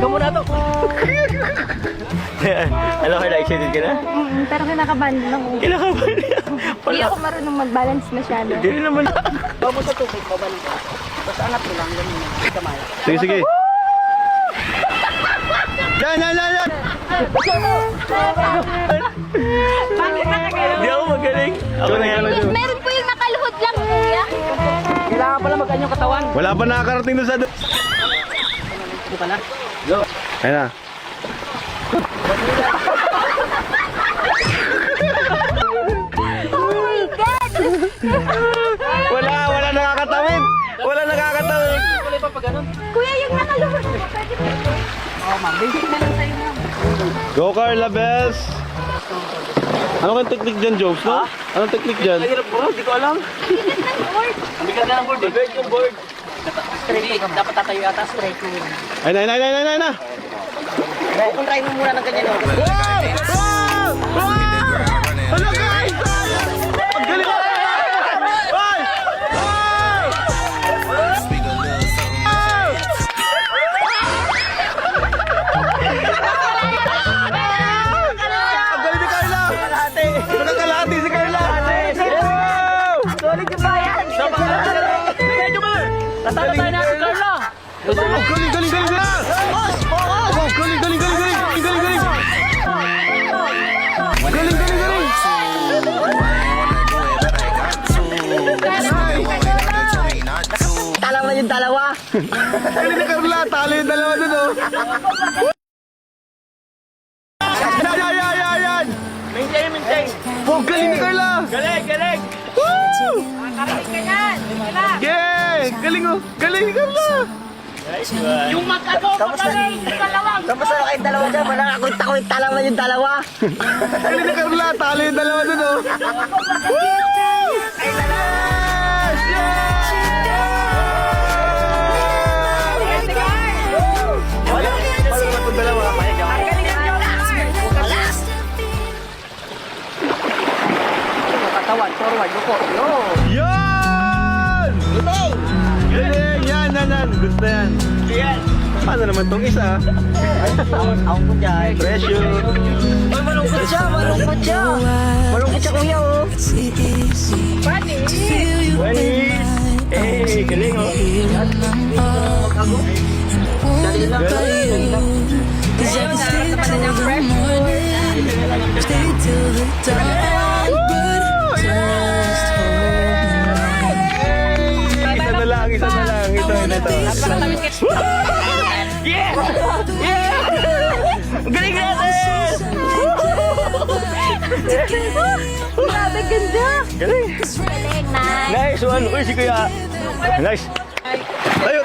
Kamu na to. Alam ko, excited ka na? Pero kinakabahan din ako. Kinakabahan niya. Hindi ako marunong mag-balance masyado. Hindi rin naman. Bago sa tubig, babalik ka. Basta angat mo lang, ganun yung kamay. Sige, sige. Yan, yan, yan, yan! Hindi ako magaling. Ako na yan. Meron po yung nakaluhod lang, kuya. Kailangan pala mag-ano yung katawan. Wala pa nakakarating doon sa... Hindi pa na. Go. Ayun na. Oh my God! Wala nakakatawid. Wala nakakatawid. Wala pa pa ganun. Kuya, yung nakaluhod mo. Pwede ba? Oo, ma'am. Basic na lang sa'yo, ma'am. Go, Carla Bells. Ano kayong technique dyan, Jokes, no? Anong technique dyan? Mahirap bro, hindi ko alam. Ang bigat na ng board eh. Bigat yung board. Straight, dapat tatayo yata straight mo yun. Ayun na. Kung try mo muna ng ganyan, oh. Ano guys? Ang galing ko! Ay! Ang galing ni Carla! Nakakalahati si Carla! Solid yung bayan! Medyo ba? Tatalo tayo na si Carla! Ang galing! Ang galing! Tala mo yung dalawa! Galing ni Carla! Talo yung dalawa dun, oh! Yan! Maintain! Oh, galing ni Carla! Galing! Woo! Karating ka yan. Diba? Yeah! Galing, oh! Galing ni Carla! Yung mag-ano, magaling! Dalawang! Kamusta na kayong dalawa dyan? Wala akong takoy, tala mo yung dalawa! Galing ni Carla! Talo yung dalawa dun, oh! Woo! Ay, dalawa! Katawan, forward, luko. Yo! Yan! Galing! Galing! Yan! Gusto yan. Paano naman tong isa? Ako po dyan. Pressure! Ay, malungkot siya, Malungkot siya, kuya, oh. Walis! Eh, galing, oh! Dali lang. Isa na lang. Ito. Yeah! Galing natin! Grabe, ganda. Galing! Galing, nice. Nice one! Uy, si Kuya! Nice! Tayo!